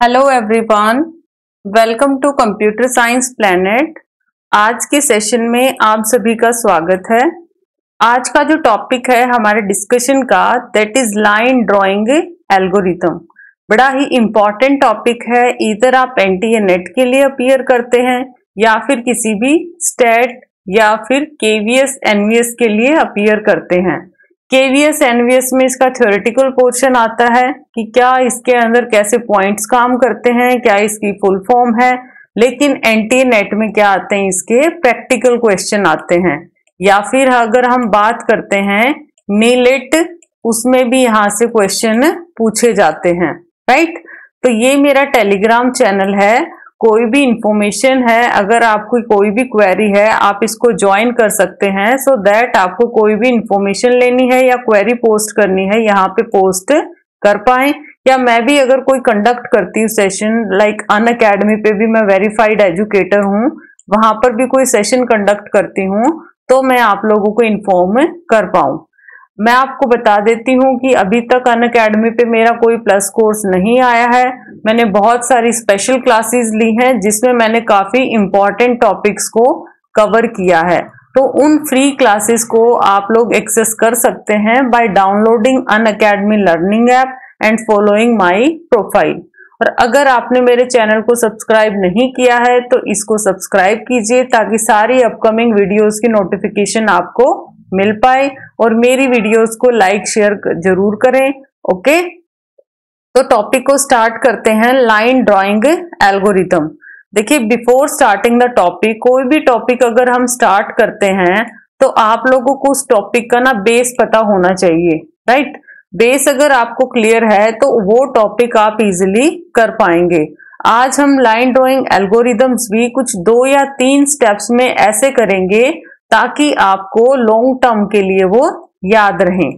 Hello everyone, welcome to computer science planet. आज के session में आप सभी का स्वागत है। आज का जो टॉपिक है हमारे डिस्कशन का, that is line drawing algorithm. बड़ा ही इम्पॉर्टेंट टॉपिक है। इधर आप एनटीए नेट के लिए अपीयर करते हैं या फिर किसी भी स्टेट या फिर केवीएस एनवीएस के लिए अपीयर करते हैं। केवीएस एनवीएस में इसका थ्योरेटिकल पोर्शन आता है कि क्या इसके अंदर कैसे पॉइंट्स काम करते हैं, क्या इसकी फुल फॉर्म है। लेकिन एनटीए नेट में क्या आते हैं, इसके प्रैक्टिकल क्वेश्चन आते हैं। या फिर अगर हम बात करते हैं नीलेट, उसमें भी यहाँ से क्वेश्चन पूछे जाते हैं, राइट। तो ये मेरा टेलीग्राम चैनल है। कोई भी इंफॉर्मेशन है, अगर आपको कोई भी क्वेरी है, आप इसको ज्वाइन कर सकते हैं सो दैट आपको कोई भी इंफॉर्मेशन लेनी है या क्वेरी पोस्ट करनी है, यहाँ पे पोस्ट कर पाए। या मैं भी अगर कोई कंडक्ट करती हूँ सेशन, लाइक अनअकैडमी पे भी मैं वेरीफाइड एजुकेटर हूँ, वहां पर भी कोई सेशन कंडक्ट करती हूँ तो मैं आप लोगों को इन्फॉर्म कर पाऊँ। मैं आपको बता देती हूँ कि अभी तक अनअकैडमी पे मेरा कोई प्लस कोर्स नहीं आया है। मैंने बहुत सारी स्पेशल क्लासेस ली हैं जिसमें मैंने काफी इंपॉर्टेंट टॉपिक्स को कवर किया है। तो उन फ्री क्लासेस को आप लोग एक्सेस कर सकते हैं by downloading Unacademy learning app and following my profile. और अगर आपने मेरे चैनल को सब्सक्राइब नहीं किया है तो इसको सब्सक्राइब कीजिए ताकि सारी अपकमिंग वीडियोस की नोटिफिकेशन आपको मिल पाए, और मेरी वीडियोस को लाइक शेयर जरूर करें। ओके, तो टॉपिक को स्टार्ट करते हैं, लाइन ड्राइंग एल्गोरिथम। देखिए, बिफोर स्टार्टिंग द टॉपिक, कोई भी टॉपिक अगर हम स्टार्ट करते हैं तो आप लोगों को उस टॉपिक का ना बेस पता होना चाहिए, राइट। बेस अगर आपको क्लियर है तो वो टॉपिक आप इजिली कर पाएंगे। आज हम लाइन ड्राइंग एल्गोरिथम्स भी कुछ 2 या 3 स्टेप्स में ऐसे करेंगे ताकि आपको लॉन्ग टर्म के लिए वो याद रहें।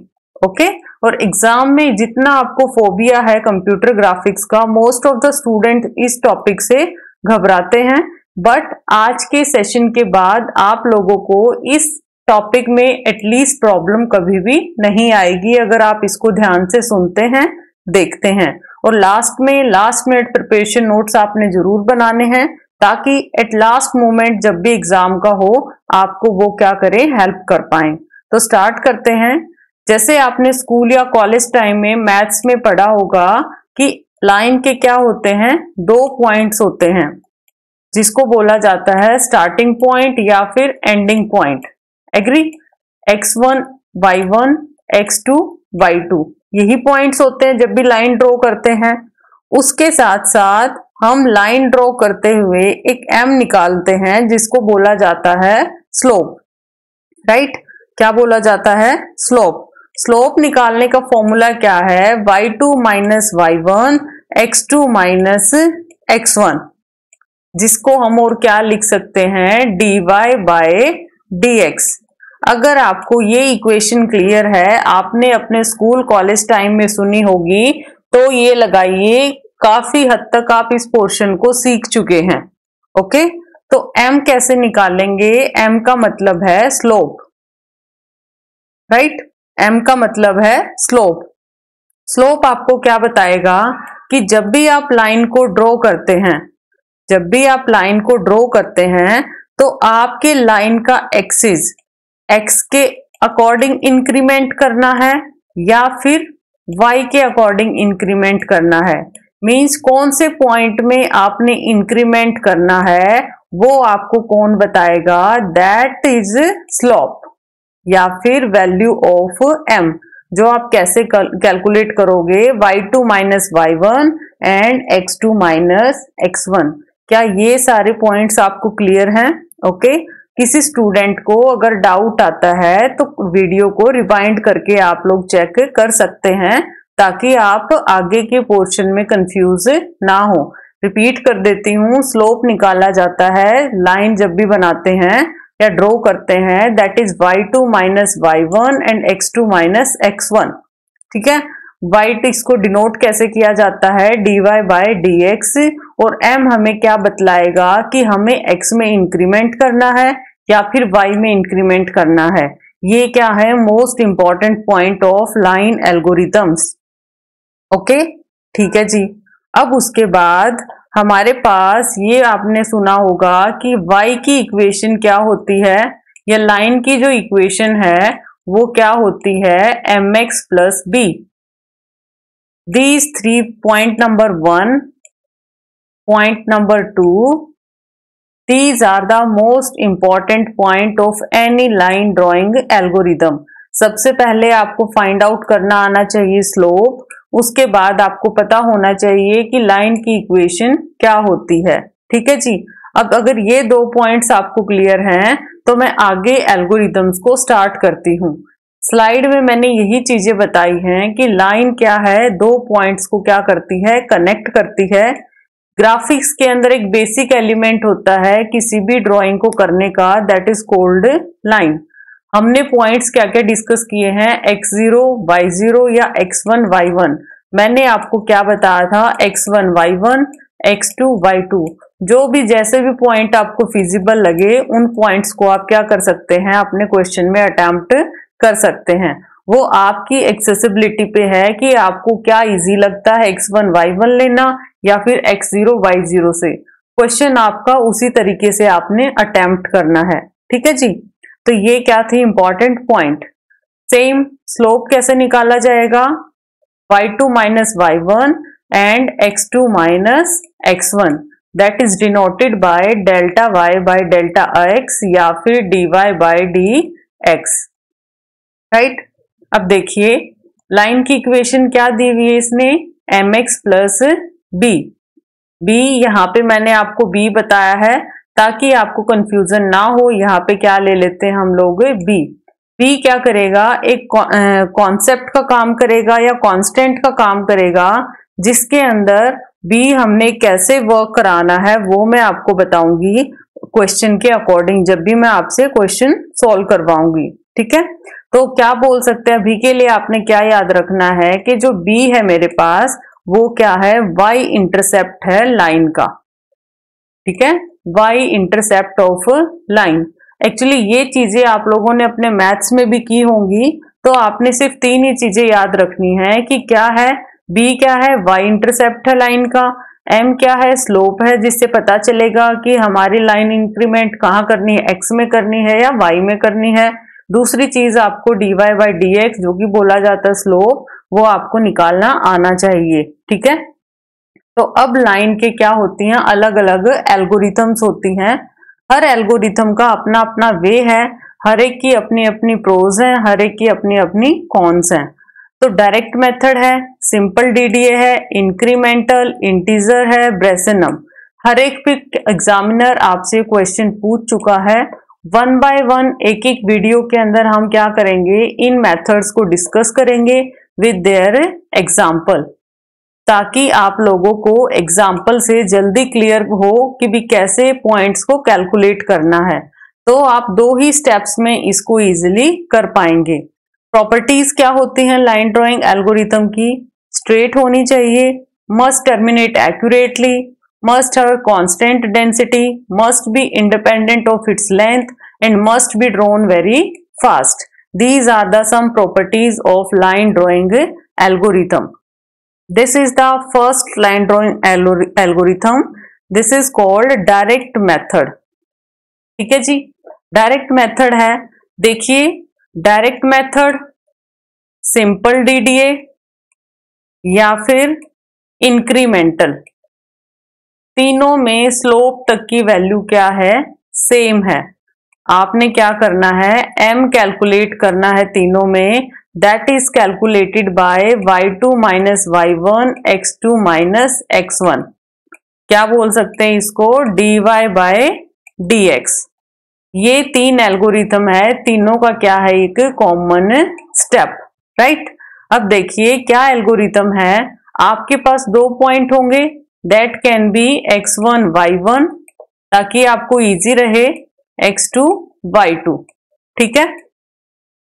ओके, और एग्जाम में जितना आपको फोबिया है कंप्यूटर ग्राफिक्स का, मोस्ट ऑफ द स्टूडेंट इस टॉपिक से घबराते हैं। बट आज के सेशन के बाद आप लोगों को इस टॉपिक में एटलीस्ट प्रॉब्लम कभी भी नहीं आएगी अगर आप इसको ध्यान से सुनते हैं, देखते हैं। और लास्ट मिनट प्रिपरेशन नोट्स आपने जरूर बनाने हैं ताकि एट लास्ट मोमेंट जब भी एग्जाम का हो आपको वो क्या करें, हेल्प कर पाए। तो स्टार्ट करते हैं। जैसे आपने स्कूल या कॉलेज टाइम में मैथ्स में पढ़ा होगा कि लाइन के क्या होते हैं, 2 पॉइंट्स होते हैं जिसको बोला जाता है स्टार्टिंग पॉइंट या फिर ending point. Agree? x1 y1 x2 y2 यही पॉइंट्स होते हैं जब भी लाइन ड्रॉ करते हैं। उसके साथ साथ हम लाइन ड्रॉ करते हुए एक m निकालते हैं जिसको बोला जाता है स्लोप, राइट। क्या बोला जाता है? स्लोप। स्लोप निकालने का फॉर्मूला क्या है? y2 minus y1 x2 minus x1, जिसको हम और क्या लिख सकते हैं, dy बाय dx। अगर आपको ये इक्वेशन क्लियर है, आपने अपने स्कूल कॉलेज टाइम में सुनी होगी, तो ये लगाइए, काफी हद तक आप इस पोर्शन को सीख चुके हैं। ओके, तो m कैसे निकालेंगे? m का मतलब है स्लोप, राइट। m का मतलब है स्लोप। स्लोप आपको क्या बताएगा कि जब भी आप लाइन को ड्रॉ करते हैं तो आपके लाइन का एक्सिस x के अकॉर्डिंग इंक्रीमेंट करना है या फिर y के अकॉर्डिंग इंक्रीमेंट करना है। मीन्स कौन से पॉइंट में आपने इंक्रीमेंट करना है वो आपको कौन बताएगा? दैट इज स्लोप या फिर वैल्यू ऑफ m, जो आप कैसे कैलकुलेट करोगे, y2 minus y1 and x2 minus x1। क्या ये सारे पॉइंट्स आपको क्लियर हैं? ओके, किसी स्टूडेंट को अगर डाउट आता है तो वीडियो को रिवाइंड करके आप लोग चेक कर सकते हैं ताकि आप आगे के पोर्शन में कंफ्यूज ना हो। रिपीट कर देती हूँ, स्लोप निकाला जाता है लाइन जब भी बनाते हैं या ड्रॉ करते हैं, that is y2 minus y1 and x2 minus x1। ठीक है, y इसको डिनोट कैसे किया जाता है? dy by dx। और m हमें क्या बतलाएगा कि हमें x में इंक्रीमेंट करना है या फिर y में इंक्रीमेंट करना है। ये क्या है? Most important point of line algorithms. Okay, ठीक है जी। अब उसके बाद हमारे पास ये आपने सुना होगा कि y की इक्वेशन क्या होती है, या लाइन की जो इक्वेशन है वो क्या होती है, mx plus b। These three, point number 1, point number 2, these are the most important point of any line drawing algorithm। सबसे पहले आपको फाइंड आउट करना आना चाहिए स्लोप, उसके बाद आपको पता होना चाहिए कि लाइन की इक्वेशन क्या होती है। ठीक है जी। अब अगर ये दो पॉइंट्स आपको क्लियर हैं तो मैं आगे एल्गोरिथम्स को स्टार्ट करती हूँ। स्लाइड में मैंने यही चीजें बताई हैं कि लाइन क्या है, दो पॉइंट्स को क्या करती है, कनेक्ट करती है। ग्राफिक्स के अंदर एक बेसिक एलिमेंट होता है किसी भी ड्राइंग को करने का, दैट इज कॉल्ड लाइन। हमने पॉइंट्स क्या क्या डिस्कस किए हैं, x0, y0 या x1, y1। मैंने आपको क्या बताया था, x1, y1, x2, y2। जो भी जैसे भी पॉइंट आपको फिजिबल लगे उन पॉइंट्स को आप क्या कर सकते हैं, अपने क्वेश्चन में अटेम्प्ट कर सकते हैं। वो आपकी एक्सेसिबिलिटी पे है कि आपको क्या इजी लगता है, x1, y1 लेना या फिर x0, y0 से। क्वेश्चन आपका उसी तरीके से आपने अटेम्प्ट करना है। ठीक है जी। तो ये क्या थी इंपॉर्टेंट पॉइंट। सेम स्लोप कैसे निकाला जाएगा, y2 minus y1 and x2 minus x1, that is denoted by delta y by delta x या फिर dy बाय dx। राइट। अब देखिए लाइन की इक्वेशन क्या दी हुई है इसने, mx प्लस b। b यहाँ पे मैंने आपको b बताया है ताकि आपको कंफ्यूजन ना हो। यहाँ पे क्या ले लेते हैं हम लोग, b। b क्या करेगा, एक कॉन्सेप्ट का काम करेगा या कांस्टेंट का काम करेगा, जिसके अंदर b हमने कैसे वर्क कराना है वो मैं आपको बताऊंगी क्वेश्चन के अकॉर्डिंग, जब भी मैं आपसे क्वेश्चन सॉल्व करवाऊंगी। ठीक है। तो क्या बोल सकते हैं, अभी के लिए आपने क्या याद रखना है कि जो b है मेरे पास वो क्या है, y इंटरसेप्ट है लाइन का। ठीक है, y intercept of line. Actually ये चीजें आप लोगों ने अपने मैथ्स में भी की होंगी, तो आपने सिर्फ तीन ही चीजें याद रखनी है कि क्या है, b क्या है, y इंटरसेप्ट है लाइन का, m क्या है, स्लोप है, जिससे पता चलेगा कि हमारी लाइन इंक्रीमेंट कहाँ करनी है, x में करनी है या y में करनी है। दूसरी चीज आपको dy बाई dx जो कि बोला जाता है स्लोप, वो आपको निकालना आना चाहिए। ठीक है। तो अब लाइन के क्या होती हैं, अलग अलग एल्गोरिथम्स होती हैं। हर एल्गोरिथम का अपना अपना वे है, हर एक की अपनी अपनी प्रोज है, हर एक की अपनी अपनी कॉन्स हैं। तो डायरेक्ट मेथड है, सिंपल डीडीए है, इंक्रीमेंटल, इंटीजर है, ब्रेसेनम। हर एक पे एग्जामिनर आपसे क्वेश्चन पूछ चुका है। वन बाय वन एक एक वीडियो के अंदर हम क्या करेंगे, इन मेथड्स को डिस्कस करेंगे विद देयर एग्जाम्पल, ताकि आप लोगों को एग्जाम्पल से जल्दी क्लियर हो कि भी कैसे पॉइंट्स को कैलकुलेट करना है। तो आप दो ही स्टेप्स में इसको इजीली कर पाएंगे। प्रॉपर्टीज क्या होती हैं लाइन ड्राइंग एल्गोरिथम की, स्ट्रेट होनी चाहिए, must terminate accurately, must have constant density, must be independent of its length and must be drawn very fast. These are the some properties of line drawing algorithm. This is the first line drawing algorithm. This is called direct method. ठीक है जी, direct method है। देखिए direct method, simple DDA या फिर incremental, तीनों में slope तक की वैल्यू क्या है, सेम है। आपने क्या करना है, m कैलकुलेट करना है तीनों में, that is calculated by y2 minus y1 x2 minus x1। क्या बोल सकते हैं इसको, dy बाय dx। ये तीन एल्गोरिथम है, तीनों का क्या है, एक कॉमन स्टेप। राइट। अब देखिए क्या एल्गोरिथम है, आपके पास दो पॉइंट होंगे, that can be x1 y1, ताकि आपको इजी रहे, x2 y2। ठीक है,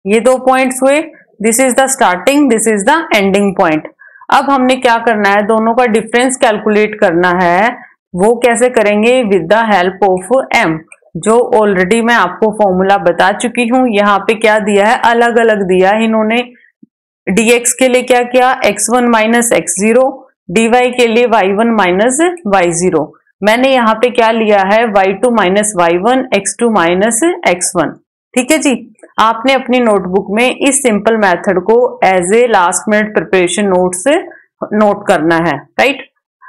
ये दो पॉइंट्स हुए, this is the starting, this is the ending point. अब हमने क्या करना है, दोनों का डिफरेंस कैलकुलेट करना है। वो कैसे करेंगे, with the help of m, जो ऑलरेडी मैं आपको फॉर्मूला बता चुकी हूं। यहाँ पे क्या दिया है, अलग अलग दिया है इन्होंने। dx के लिए क्या किया, x1 माइनस x0, dy के लिए y1 माइनस y0। मैंने यहाँ पे क्या लिया है, y2 minus y1, x2 minus x1। ठीक है जी, आपने अपनी नोटबुक में इस सिंपल मेथड को as a last minute preparation notes note करना है, राइट।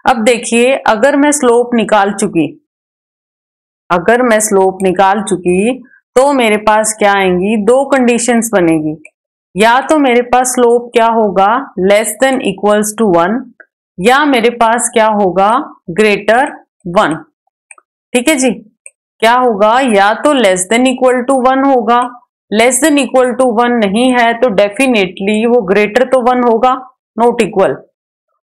अब देखिए, अगर मैं स्लोप निकाल चुकी तो मेरे पास क्या आएंगी, दो कंडीशंस बनेगी। या तो मेरे पास स्लोप क्या होगा, लेस देन इक्वल्स टू 1, या मेरे पास क्या होगा, ग्रेटर 1। ठीक है जी, क्या होगा, या तो लेस देन इक्वल टू 1 होगा, लेस देन इक्वल टू 1 नहीं है तो डेफिनेटली वो ग्रेटर तो 1 होगा, नॉट इक्वल।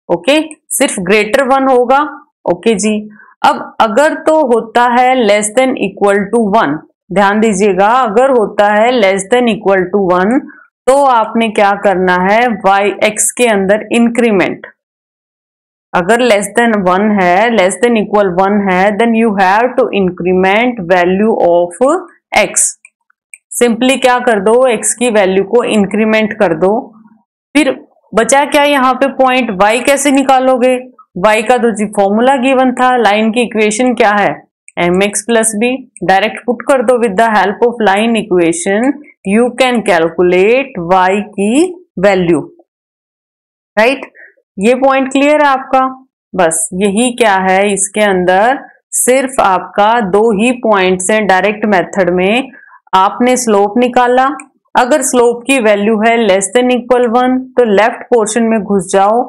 ओके, सिर्फ ग्रेटर 1 होगा। ओके जी, अब अगर तो होता है लेस देन इक्वल टू 1, ध्यान दीजिएगा, अगर होता है लेस देन इक्वल टू 1 तो आपने क्या करना है, y x के अंदर इंक्रीमेंट। अगर लेस देन 1 है, लेस देन इक्वल 1 है, then you have to increment value of x। Simply क्या कर दो, x की वैल्यू को इंक्रीमेंट कर दो। फिर बचा क्या यहाँ पे पॉइंट, y कैसे निकालोगे, y का तो जी फॉर्मूला गिवन था, लाइन की इक्वेशन क्या है, mx plus b। Direct put कर दो, with the help of line equation you can calculate y की वैल्यू, राइट। ये पॉइंट क्लियर है आपका, बस यही क्या है इसके अंदर, सिर्फ आपका दो ही पॉइंट्स हैं डायरेक्ट मेथड में। आपने स्लोप निकाला, अगर स्लोप की वैल्यू है लेस देन इक्वल 1 तो लेफ्ट पोर्शन में घुस जाओ।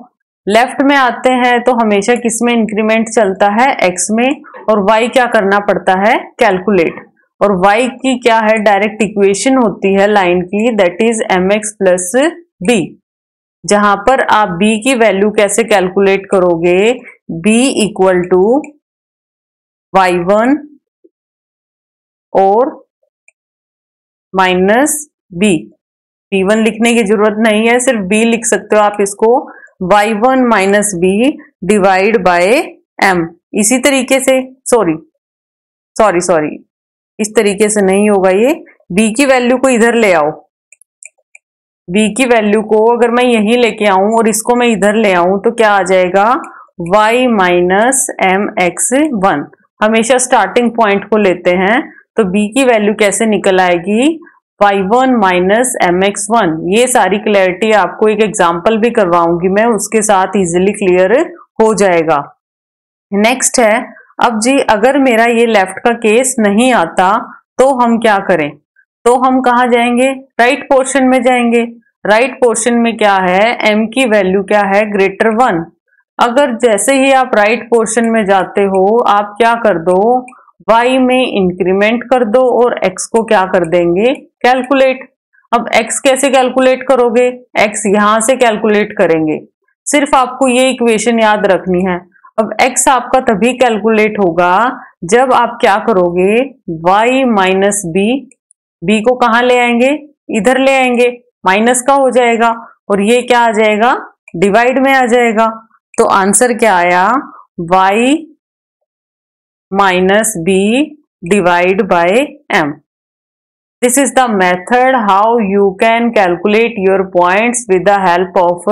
लेफ्ट में आते हैं तो हमेशा किस में इंक्रीमेंट चलता है, x में, और y क्या करना पड़ता है, कैलकुलेट। और y की क्या है, डायरेक्ट इक्वेशन होती है लाइन की, that is mx plus b। जहां पर आप b की वैल्यू कैसे कैलकुलेट करोगे, b इक्वल टू y1 और माइनस b। p1 लिखने की जरूरत नहीं है, सिर्फ b लिख सकते हो आप इसको, y1 minus b divide by m। इसी तरीके से सॉरी इस तरीके से नहीं होगा, ये b की वैल्यू को इधर ले आओ, b की वैल्यू को अगर मैं यहीं लेके आऊं और इसको मैं इधर ले आऊं तो क्या आ जाएगा, y माइनस एम एक्स 1। हमेशा स्टार्टिंग पॉइंट को लेते हैं, तो b की वैल्यू कैसे निकल आएगी, y1 माइनस एम एक्स 1। ये सारी क्लैरिटी आपको एक एग्जाम्पल भी करवाऊंगी मैं, उसके साथ इजीली क्लियर हो जाएगा। नेक्स्ट है, अब जी अगर मेरा ये लेफ्ट का केस नहीं आता तो हम क्या करें, तो हम कहाँ जाएंगे, राइट पोर्शन में जाएंगे। राइट पोर्शन में क्या है, m की वैल्यू क्या है, ग्रेटर 1। अगर जैसे ही आप राइट पोर्शन में जाते हो, आप क्या कर दो, y में इंक्रीमेंट कर दो और x को क्या कर देंगे, कैलकुलेट। अब x कैसे कैलकुलेट करोगे, x यहां से कैलकुलेट करेंगे, सिर्फ आपको ये इक्वेशन याद रखनी है। अब x आपका तभी कैलकुलेट होगा जब आप क्या करोगे, y माइनस b को कहाँ ले आएंगे, इधर ले आएंगे, माइनस का हो जाएगा, और ये क्या आ जाएगा, डिवाइड में आ जाएगा। तो आंसर क्या आया, y minus b divide by m। This is the method how you can calculate your points with the help of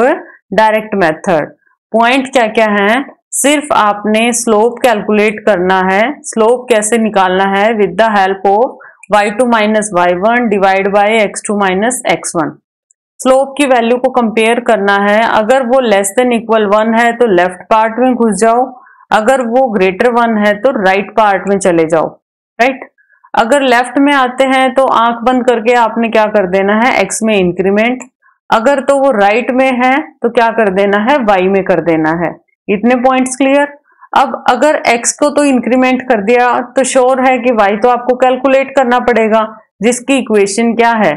direct method. Point क्या क्या है, सिर्फ आपने स्लोप कैलकुलेट करना है। स्लोप कैसे निकालना है, with the help of y2 minus y1 divide by x2 minus x1। Slope की वैल्यू को कंपेयर करना है, अगर वो लेस देन इक्वल 1 है तो लेफ्ट पार्ट में घुस जाओ, अगर वो ग्रेटर 1 है तो राइट पार्ट में चले जाओ, राइट। अगर लेफ्ट में आते हैं तो आंख बंद करके आपने क्या कर देना है, x में इंक्रीमेंट। अगर तो वो राइट में है तो क्या कर देना है, y में कर देना है। इतने पॉइंट्स क्लियर। अब अगर x को तो इंक्रीमेंट कर दिया तो श्योर है कि y तो आपको कैलकुलेट करना पड़ेगा, जिसकी इक्वेशन क्या है,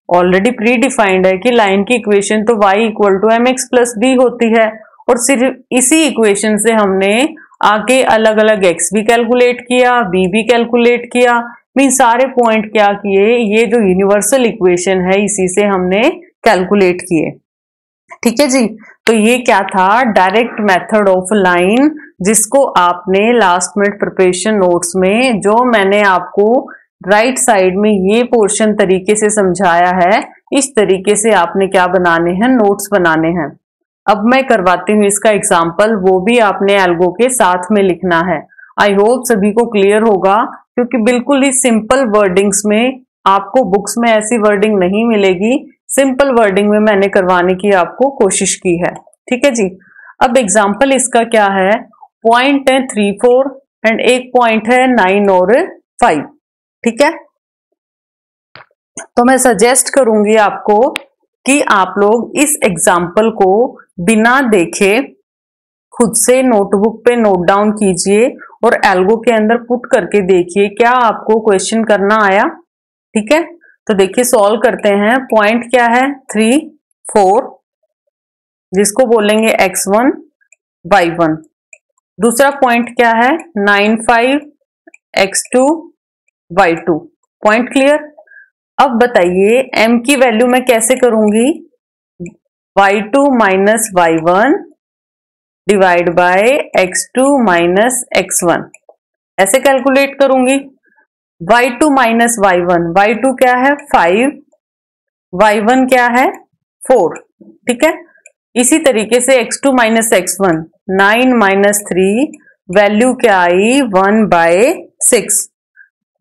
ऑलरेडी प्री डिफाइंड है कि लाइन की इक्वेशन तो y equal to m x plus b होती है। और सिर्फ इसी इक्वेशन से हमने आगे अलग अलग x भी कैलकुलेट किया, b भी कैलकुलेट किया, मीन सारे पॉइंट क्या किए, ये जो यूनिवर्सल इक्वेशन है इसी से हमने कैलकुलेट किए। ठीक है जी, तो ये क्या था, डायरेक्ट मेथड ऑफ लाइन, जिसको आपने लास्ट मिनट प्रिपरेशन नोट्स में जो मैंने आपको राइट साइड में ये पोर्शन तरीके से समझाया है, इस तरीके से आपने क्या बनाने हैं, नोट्स बनाने हैं। अब मैं करवाती हूँ इसका एग्जाम्पल, वो भी आपने एल्गो के साथ में लिखना है। आई होप सभी को क्लियर होगा, क्योंकि बिल्कुल ही सिंपल वर्डिंग्स में आपको बुक्स में ऐसी वर्डिंग नहीं मिलेगी। सिंपल वर्डिंग में मैंने करवाने की आपको कोशिश की है। ठीक है जी। अब एग्जाम्पल इसका क्या है, पॉइंट है 3, 4 एंड एक पॉइंट है 9 और 5। ठीक है, तो मैं सजेस्ट करूंगी आपको कि आप लोग इस एग्जाम्पल को बिना देखे खुद से नोटबुक पे नोट डाउन कीजिए और एल्गो के अंदर पुट करके देखिए क्या आपको क्वेश्चन करना आया। ठीक है, तो देखिए सॉल्व करते हैं। पॉइंट क्या है 3, 4, जिसको बोलेंगे x1, y1। दूसरा पॉइंट क्या है 9, 5, x2, y2। Point clear. अब बताइए m की वैल्यू मैं कैसे करूंगी, y2 minus y1 divide by x2 minus x1, ऐसे कैलकुलेट करूंगी। y2 माइनस y1, y2 क्या है 5, y1 क्या है 4। ठीक है, इसी तरीके से x2 minus x1, 9 minus 3, value क्या आई 1/6।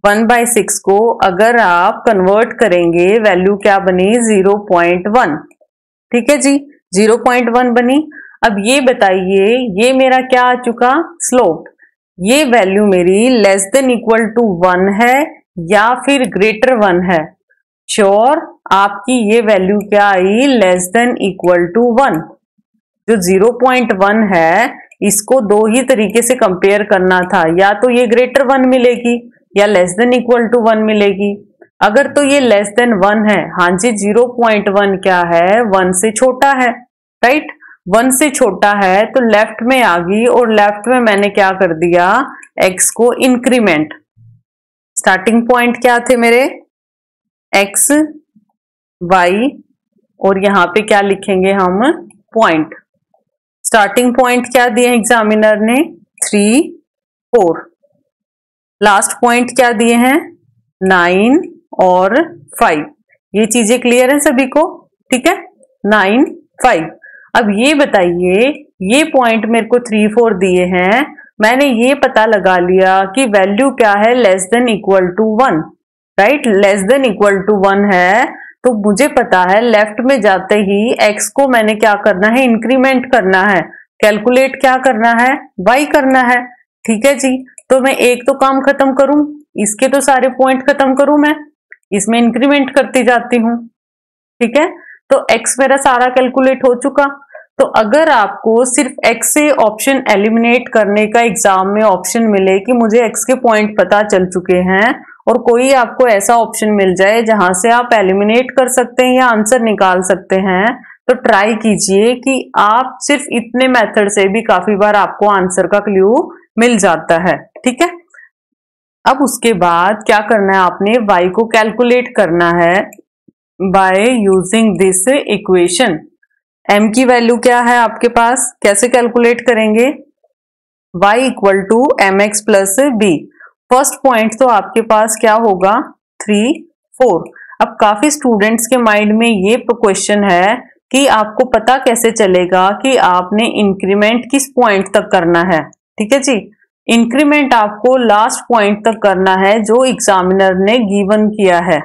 1/6 को अगर आप कन्वर्ट करेंगे वैल्यू क्या बनी 0.1। ठीक है जी, 0.1 बनी। अब ये बताइए ये मेरा क्या आ चुका, स्लोप। ये वैल्यू मेरी लेस देन इक्वल टू 1 है या फिर ग्रेटर 1 है। श्योर आपकी ये वैल्यू क्या आई, लेस देन इक्वल टू 1। जो 0.1 है इसको दो ही तरीके से कंपेयर करना था, या तो ये ग्रेटर 1 मिलेगी या लेस देन इक्वल टू 1 मिलेगी। अगर तो ये लेस देन 1 है, हाँ जी 0.1 क्या है 1 से छोटा है, राइट। 1 से छोटा है तो लेफ्ट में आ गई, और लेफ्ट में मैंने क्या कर दिया, x को इंक्रीमेंट। स्टार्टिंग पॉइंट क्या थे मेरे, x, y, और यहां पे क्या लिखेंगे हम, पॉइंट। स्टार्टिंग पॉइंट क्या दिए एग्जामिनर ने 3, 4। लास्ट पॉइंट क्या दिए हैं 9 और 5। ये चीजें क्लियर है सभी को, ठीक है। 9, 5। अब ये बताइए ये पॉइंट मेरे को 3, 4 दिए हैं, मैंने ये पता लगा लिया कि वैल्यू क्या है, less than equal to 1, right. Less than equal to 1 है तो मुझे पता है लेफ्ट में जाते ही x को मैंने क्या करना है, इंक्रीमेंट करना है। कैलकुलेट क्या करना है, y करना है। ठीक है जी, तो मैं एक तो काम खत्म करूं, इसके तो सारे पॉइंट खत्म करूं, मैं इसमें इंक्रीमेंट करती जाती हूं। ठीक है, तो x मेरा सारा कैलकुलेट हो चुका। तो अगर आपको सिर्फ x से ऑप्शन एलिमिनेट करने का एग्जाम में ऑप्शन मिले कि मुझे x के पॉइंट पता चल चुके हैं, और कोई आपको ऐसा ऑप्शन मिल जाए जहां से आप एलिमिनेट कर सकते हैं या आंसर निकाल सकते हैं, तो ट्राई कीजिए कि आप सिर्फ इतने मेथड से भी काफी बार आपको आंसर का क्लू मिल जाता है। ठीक है, अब उसके बाद क्या करना है, आपने y को कैलकुलेट करना है by using this equation. m की वैल्यू क्या है आपके पास, कैसे कैलकुलेट करेंगे, y equal to mx plus b। First point तो आपके पास क्या होगा 3, 4। अब काफी स्टूडेंट्स के माइंड में ये क्वेश्चन है कि आपको पता कैसे चलेगा कि आपने इंक्रीमेंट किस पॉइंट तक करना है। ठीक है जी, इंक्रीमेंट आपको लास्ट पॉइंट तक करना है जो एग्जामिनर ने गिवन किया है।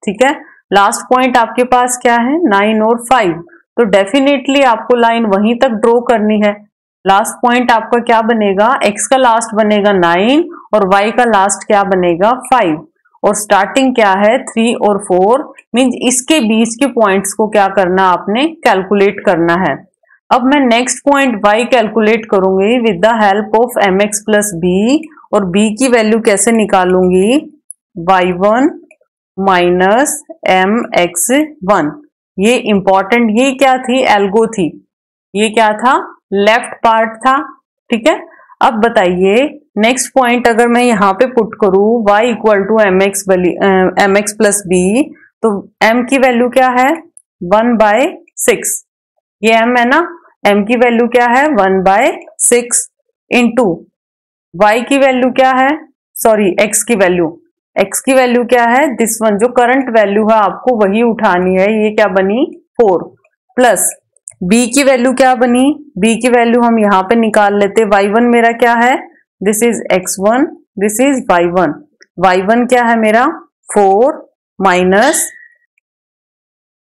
ठीक है, लास्ट पॉइंट आपके पास क्या है 9 और 5, तो डेफिनेटली आपको लाइन वहीं तक ड्रॉ करनी है। लास्ट पॉइंट आपका क्या बनेगा, x का लास्ट बनेगा 9 और y का लास्ट क्या बनेगा 5, और स्टार्टिंग क्या है 3 और 4, मींस इसके बीच के पॉइंट्स को क्या करना आपने कैलकुलेट करना है। अब मैं नेक्स्ट पॉइंट y कैलकुलेट करूंगी with the help of mx plus b, और b की वैल्यू कैसे निकालूंगी, y1 माइनस mx1। ये इंपॉर्टेंट, ये क्या थी, एल्गो थी, ये क्या था, लेफ्ट पार्ट था। ठीक है, अब बताइए नेक्स्ट पॉइंट अगर मैं यहाँ पे पुट करूं y equal to mx plus b, तो m की वैल्यू क्या है 1/6। ये m है ना, m की वैल्यू क्या है 1/6 इंटू y की वैल्यू क्या है, सॉरी x की वैल्यू क्या है, दिस वन जो करंट वैल्यू है आपको वही उठानी है, ये क्या बनी 4, प्लस b की वैल्यू क्या बनी, b की वैल्यू हम यहाँ पे निकाल लेते। y1 मेरा क्या है, this is x1, this is y1। y1 क्या है मेरा 4 माइनस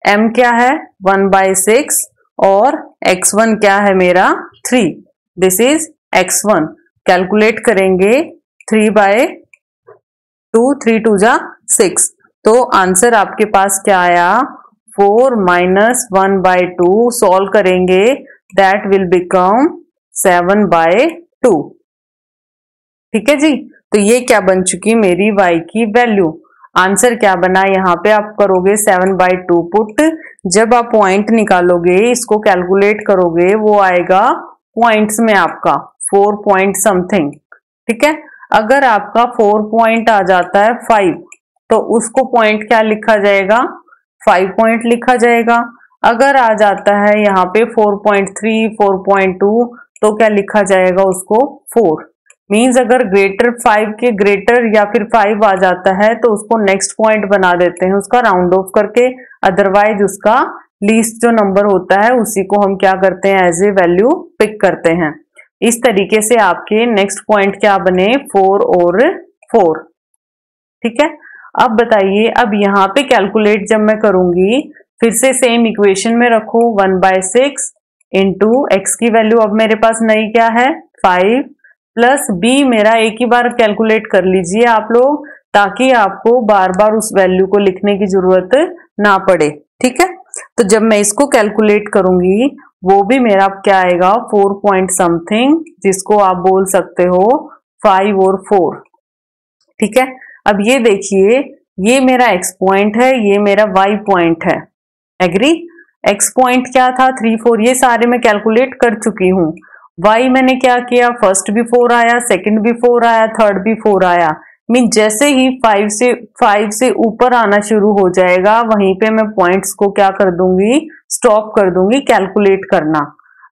m क्या है 1/6 और x1 क्या है मेरा 3, दिस इज x1। कैलकुलेट करेंगे 3/2, 3 2 जा 6, तो आंसर आपके पास क्या आया 4 माइनस 1/2, सॉल्व करेंगे दैट विल बिकम 7/2। ठीक है जी, तो ये क्या बन चुकी मेरी y की वैल्यू। आंसर क्या बना, यहाँ पे आप करोगे 7/2 पुट, जब आप पॉइंट निकालोगे इसको कैलकुलेट करोगे वो आएगा पॉइंट्स में आपका 4 पॉइंट समथिंग। ठीक है, अगर आपका 4 पॉइंट आ जाता है 5 तो उसको पॉइंट क्या लिखा जाएगा 5 पॉइंट लिखा जाएगा। अगर आ जाता है यहाँ पे 4.3 4.2 तो क्या लिखा जाएगा उसको 4। मीन्स अगर ग्रेटर 5 के ग्रेटर या फिर 5 आ जाता है तो उसको नेक्स्ट पॉइंट बना देते हैं उसका राउंड ऑफ करके, अदरवाइज उसका लीस्ट जो नंबर होता है उसी को हम क्या करते हैं एज ए वैल्यू पिक करते हैं। इस तरीके से आपके नेक्स्ट पॉइंट क्या बने 4 और 4। ठीक है, अब बताइए, अब यहाँ पे कैलकुलेट जब मैं करूंगी फिर से सेम इक्वेशन में रखो 1/6 इंटू एक्स की वैल्यू अब मेरे पास नई क्या है 5 प्लस b मेरा एक ही बार कैलकुलेट कर लीजिए आप लोग, ताकि आपको बार बार उस वैल्यू को लिखने की जरूरत ना पड़े। ठीक है, तो जब मैं इसको कैलकुलेट करूंगी वो भी मेरा क्या आएगा 4 पॉइंट समथिंग, जिसको आप बोल सकते हो 5 और 4। ठीक है, अब ये देखिए ये मेरा x पॉइंट है, ये मेरा y पॉइंट है। एग्री, x पॉइंट क्या था 3 4, ये सारे मैं कैलकुलेट कर चुकी हूँ। y मैंने क्या किया, फर्स्ट भी 4 आया, सेकंड भी 4 आया, थर्ड भी 4 आया। मीन जैसे ही 5 से ऊपर आना शुरू हो जाएगा वहीं पे मैं पॉइंट्स को क्या कर दूंगी स्टॉप कर दूंगी कैलकुलेट करना।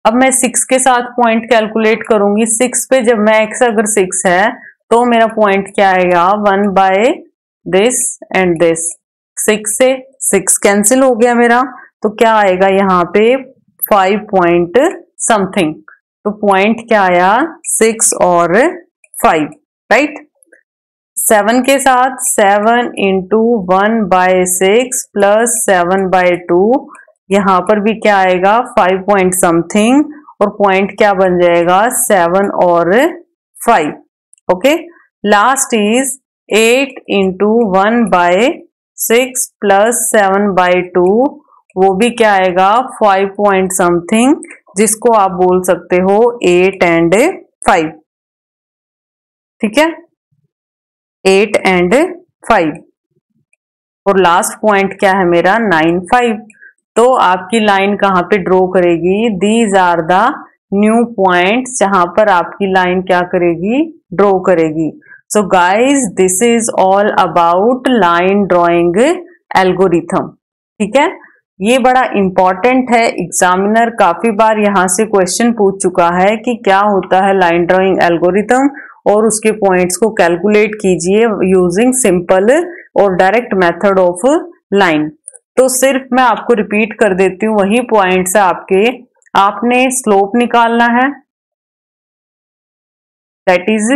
अब मैं 6 के साथ पॉइंट कैलकुलेट करूंगी। 6 पे जब मैं x अगर 6 है तो मेरा पॉइंट क्या आएगा 1/this एंड दिस। 6 से 6 कैंसिल हो गया मेरा, तो क्या आएगा यहाँ पे 5 पॉइंट समथिंग। तो पॉइंट क्या आया 6 और 5, राइट। 7 के साथ 7 इंटू 1/6 प्लस 7/2, यहाँ पर भी क्या आएगा 5 पॉइंट समथिंग, और पॉइंट क्या बन जाएगा 7 और 5। Okay, last is 8 into 1/6 plus 7/2, वो भी क्या आएगा 5 पॉइंट समथिंग, जिसको आप बोल सकते हो 8 एंड 5। ठीक है, 8 एंड 5, और लास्ट पॉइंट क्या है मेरा 9 5। तो आपकी लाइन कहाँ पे ड्रॉ करेगी, these are the new points जहां पर आपकी लाइन क्या करेगी ड्रॉ करेगी। So guys this is all about line drawing algorithm. ठीक है, ये बड़ा इंपॉर्टेंट है, एग्जामिनर काफी बार यहाँ से क्वेश्चन पूछ चुका है कि क्या होता है लाइन ड्रॉइंग एल्गोरिथम, और उसके पॉइंट्स को कैलकुलेट कीजिए यूजिंग सिंपल और डायरेक्ट मेथड ऑफ लाइन। तो सिर्फ मैं आपको रिपीट कर देती हूँ वही पॉइंट्स है आपके। आपने स्लोप निकालना है, दैट इज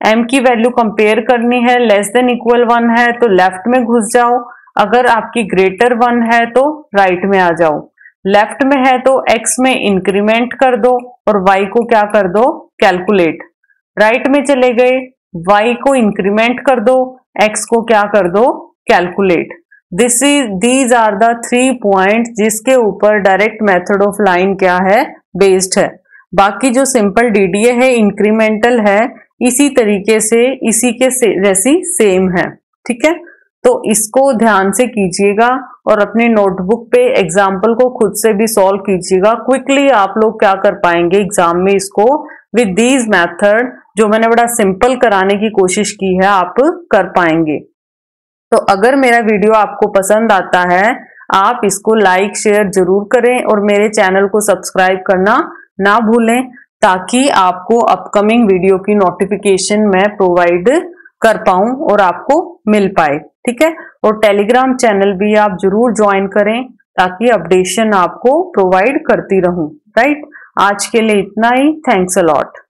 m की वैल्यू कंपेयर करनी है, लेस देन इक्वल 1 है तो लेफ्ट में घुस जाओ, अगर आपकी ग्रेटर 1 है तो राइट में आ जाओ। लेफ्ट में है तो x में इंक्रीमेंट कर दो और y को क्या कर दो कैलकुलेट। राइट में चले गए, y को इंक्रीमेंट कर दो, x को क्या कर दो calculate. These are the 3 point जिसके ऊपर डायरेक्ट मेथड ऑफ लाइन क्या है बेस्ड है। बाकी जो सिंपल डीडीए है इंक्रीमेंटल है, इसी तरीके से इसी के जैसी सेम है। ठीक है, तो इसको ध्यान से कीजिएगा और अपने नोटबुक पे एग्जाम्पल को खुद से भी सॉल्व कीजिएगा। क्विकली आप लोग क्या कर पाएंगे एग्जाम में इसको विद दीज मेथड, जो मैंने बड़ा सिंपल कराने की कोशिश की है, आप कर पाएंगे। तो अगर मेरा वीडियो आपको पसंद आता है आप इसको लाइक शेयर जरूर करें और मेरे चैनल को सब्सक्राइब करना ना भूलें, ताकि आपको अपकमिंग वीडियो की नोटिफिकेशन मैं प्रोवाइड कर पाऊं और आपको मिल पाए। ठीक है, और टेलीग्राम चैनल भी आप जरूर ज्वाइन करें। ताकि अपडेशन आपको प्रोवाइड करती रहूं। राइट, आज के लिए इतना ही। Thanks a lot.